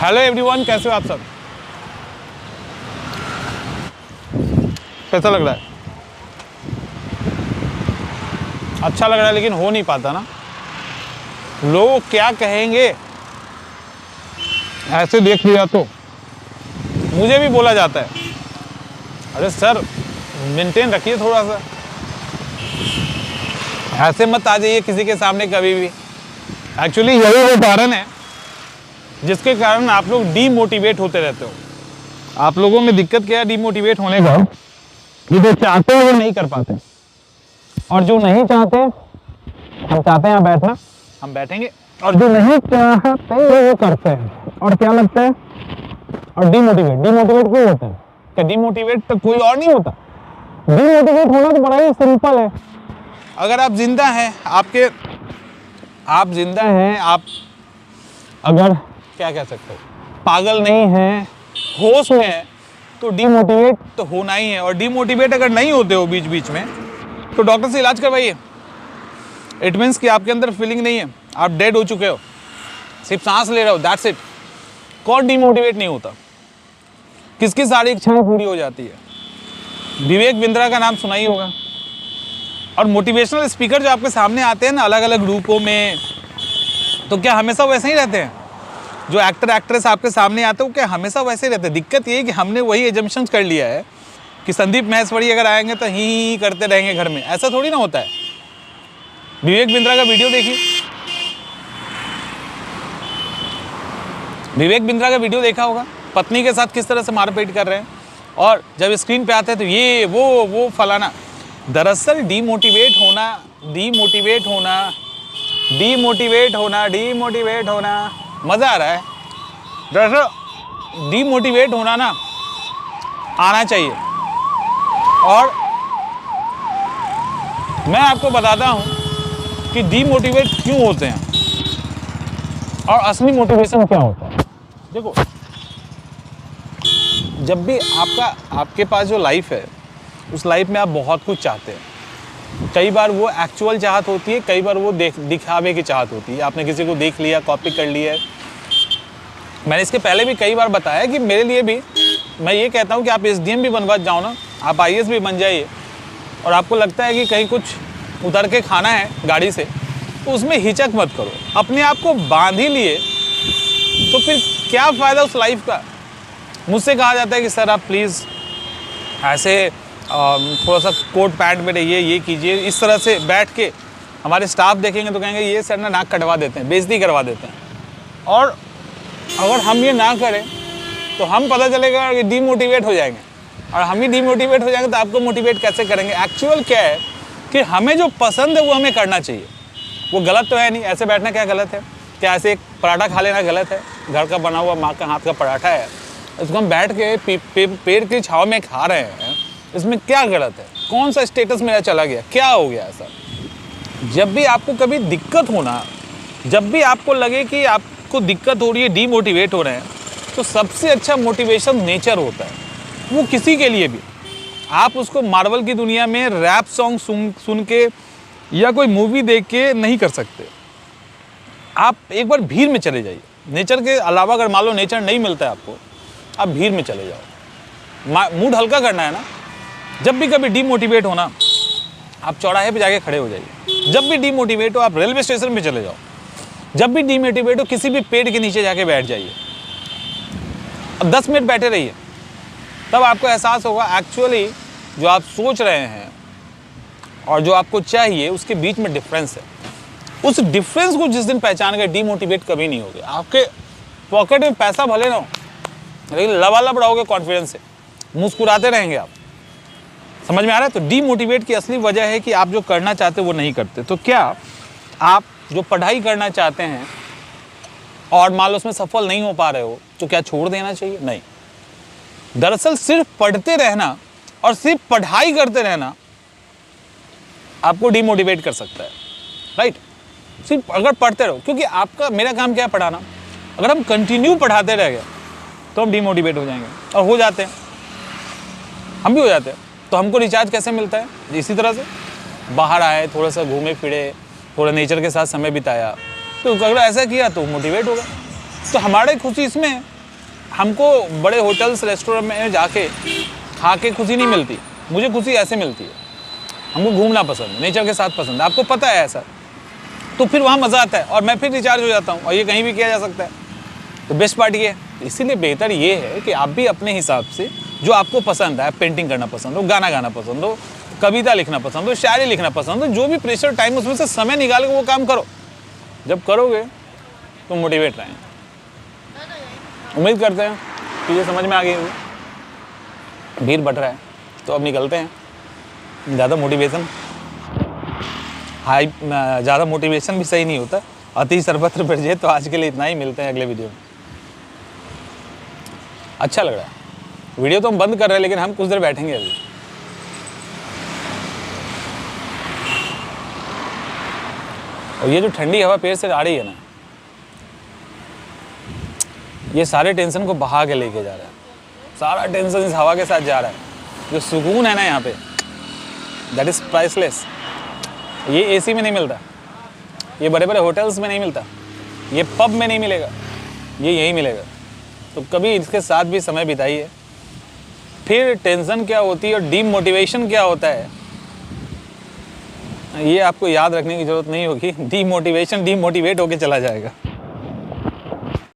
Hello everyone, कैसे हो आप सब? कैसा लग रहा है? अच्छा लग रहा है, लेकिन हो नहीं पाता ना। लोग क्या कहेंगे ऐसे देख लिया तो। मुझे भी बोला जाता है, अरे सर मेंटेन रखिए थोड़ा सा, ऐसे मत आ जाइए किसी के सामने कभी भी। एक्चुअली यही वो कारण है जिसके कारण आप लोग डीमोटिवेट होते रहते हो। आप लोगों में दिक्कत क्या है डीमोटिवेट होने का? जो चाहते हैं वो नहीं कर पाते, और जो नहीं चाहते, हम चाहते हैं यहाँ बैठना, हम बैठेंगे, और जो नहीं चाहते वो करते हैं। और क्या लगता है? और डीमोटिवेट क्यों होता है? क्या डीमोटिवेट तो कोई और नहीं होता? डीमोटिवेट होना तो बड़ा ही सिंपल है। अगर आप जिंदा हैं, आप जिंदा हैं, आप अगर क्या कह सकते हो, पागल नहीं हैं, होश में हैं, तो डीमोटिवेट तो होना ही है। और डीमोटिवेट अगर नहीं होते हो बीच बीच में, तो डॉक्टर से इलाज करवाइए। इट मीन्स कि आपके अंदर फीलिंग नहीं है, आप डेड हो चुके हो, सिर्फ सांस ले रहे हो, दैट्स इट। कौन डीमोटिवेट नहीं होता? किसकी सारी इच्छाएं पूरी हो जाती है? विवेक बिंद्रा का नाम सुना ही होगा। और मोटिवेशनल स्पीकर जो आपके सामने आते हैं ना अलग अलग रूपों में, तो क्या हमेशा वैसे ही रहते हैं? जो एक्टर एक्ट्रेस आपके सामने आते हैं वो क्या हमेशा वैसे ही रहते हैं? दिक्कत ये है कि हमने वही एजम्पशन कर लिया है कि संदीप महेश्वरी अगर आएंगे तो ही करते रहेंगे घर में। ऐसा थोड़ी ना होता है। विवेक बिंद्रा का वीडियो देखिए, विवेक बिंद्रा का वीडियो देखा होगा, पत्नी के साथ किस तरह से मारपीट कर रहे हैं, और जब स्क्रीन पे आते हैं तो ये वो फलाना। दरअसल डीमोटिवेट होना मज़ा आ रहा है। दरअसल डीमोटिवेट होना ना आना चाहिए। और मैं आपको बताता हूँ कि डीमोटिवेट क्यों होते हैं और असली मोटिवेशन क्या होता है। देखो, जब भी आपके पास जो लाइफ है, उस लाइफ में आप बहुत कुछ चाहते हैं। कई बार वो एक्चुअल चाहत होती है, कई बार वो दिखावे की चाहत होती है। आपने किसी को देख लिया, कॉपी कर लिया है। मैंने इसके पहले भी कई बार बताया कि मेरे लिए भी, मैं ये कहता हूँ कि आप SDM भी बनवा जाओ ना, आप IAS भी बन जाइए, और आपको लगता है कि कहीं कुछ उतर के खाना है गाड़ी से, तो उसमें हिचक मत करो। अपने आप को बांध ही लिए तो फिर क्या फ़ायदा उस लाइफ का? मुझसे कहा जाता है कि सर आप प्लीज़ ऐसे थोड़ा सा कोट पैंट में रहिए, ये कीजिए। इस तरह से बैठ के हमारे स्टाफ देखेंगे तो कहेंगे ये सर ना नाक कटवा देते हैं, बेइज्जती करवा देते हैं। और अगर हम ये ना करें तो हम पता चलेगा कि डीमोटिवेट हो जाएंगे, और हम ही डीमोटिवेट हो जाएंगे तो आपको मोटिवेट कैसे करेंगे? एक्चुअल क्या है कि हमें जो पसंद है वो हमें करना चाहिए। वो गलत तो है नहीं, ऐसे बैठना क्या गलत है? क्या ऐसे एक पराठा खा लेना गलत है? घर का बना हुआ माँ का हाथ का पराठा है, इसको हम बैठ के पेड़ की छाँव में खा रहे हैं, इसमें क्या गलत है? कौन सा स्टेटस मेरा चला गया? क्या हो गया ऐसा? जब भी आपको कभी दिक्कत होना, जब भी आपको लगे कि आपको दिक्कत हो रही है, डीमोटिवेट हो रहे हैं, तो सबसे अच्छा मोटिवेशन नेचर होता है। वो किसी के लिए भी, आप उसको मार्वल की दुनिया में रैप सॉन्ग सुन के या कोई मूवी देख के नहीं कर सकते। आप एक बार भीड़ में चले जाइए। नेचर के अलावा अगर मान लो नेचर नहीं मिलता है आपको, आप भीड़ में चले जाओ। मूड हल्का करना है ना। जब भी कभी डीमोटिवेट होना, आप चौराहे पे जाके खड़े हो जाइए। जब भी डीमोटिवेट हो, आप रेलवे स्टेशन पे चले जाओ। जब भी डीमोटिवेट हो, किसी भी पेड़ के नीचे जाके बैठ जाइए। अब 10 मिनट बैठे रहिए, तब आपको एहसास होगा एक्चुअली जो आप सोच रहे हैं और जो आपको चाहिए उसके बीच में डिफरेंस है। उस डिफरेंस को जिस दिन पहचान गए, डीमोटिवेट कभी नहीं होगे। आपके पॉकेट में पैसा भले ना हो, लेकिन लबालब रहोगे कॉन्फिडेंस से, मुस्कुराते रहेंगे आप। समझ में आ रहा है? तो डीमोटिवेट की असली वजह है कि आप जो करना चाहते हो वो नहीं करते। तो क्या आप जो पढ़ाई करना चाहते हैं और मान लो उसमें सफल नहीं हो पा रहे हो, तो क्या छोड़ देना चाहिए? नहीं। दरअसल सिर्फ पढ़ते रहना और सिर्फ पढ़ाई करते रहना आपको डीमोटिवेट कर सकता है, राइट? सिर्फ अगर पढ़ते रहो, क्योंकि आपका, मेरा काम क्या है? पढ़ाना। अगर हम कंटिन्यू पढ़ाते रह गए तो हम डीमोटिवेट हो जाएंगे, और हो जाते हैं, हम भी हो जाते हैं। तो हमको रिचार्ज कैसे मिलता है? इसी तरह से बाहर आए, थोड़ा सा घूमे फिरे, थोड़ा नेचर के साथ समय बिताया, तो अगर ऐसा किया तो मोटिवेट होगा। तो हमारी खुशी इसमें है। हमको बड़े होटल्स रेस्टोरेंट में जाके खा के खुशी नहीं मिलती, मुझे खुशी ऐसे मिलती है। हमको घूमना पसंद है, नेचर के साथ पसंद है, आपको पता है ऐसा, तो फिर वहाँ मज़ा आता है और मैं फिर रिचार्ज हो जाता हूँ, और ये कहीं भी किया जा सकता है। तो बेस्ट पार्ट ये है। इसीलिए बेहतर ये है कि आप भी अपने हिसाब से जो आपको पसंद है, पेंटिंग करना पसंद हो, गाना गाना पसंद हो, कविता लिखना पसंद हो, शायरी लिखना पसंद हो, जो भी प्रेशर टाइम उसमें से समय निकाल के वो काम करो। जब करोगे तो मोटिवेट रहें। उम्मीद करते हैं कि ये समझ में आ गई होगी। भीड़ बढ़ रहा है तो अब निकलते हैं। ज़्यादा मोटिवेशन भी सही नहीं होता, अति सर्वत्र बरजे। तो आज के लिए इतना ही, मिलते हैं अगले वीडियो में। अच्छा लग रहा है वीडियो, तो हम बंद कर रहे हैं लेकिन हम कुछ देर बैठेंगे अभी। और ये जो ठंडी हवा पेड़ से आ रही है ना, ये सारे टेंशन को बहा के लेके जा रहा है। सारा टेंशन इस हवा के साथ जा रहा है। जो सुकून है ना यहाँ पे, दैट इज़ प्राइसलेस। ये एसी में नहीं मिलता, ये बड़े बड़े होटल्स में नहीं मिलता, ये पब में नहीं मिलेगा, ये यहीं मिलेगा। तो कभी इसके साथ भी समय बिताइए। फिर टेंशन क्या होती है और डीमोटिवेशन क्या होता है, ये आपको याद रखने की ज़रूरत नहीं होगी। डीमोटिवेशन डीमोटिवेट होके चला जाएगा।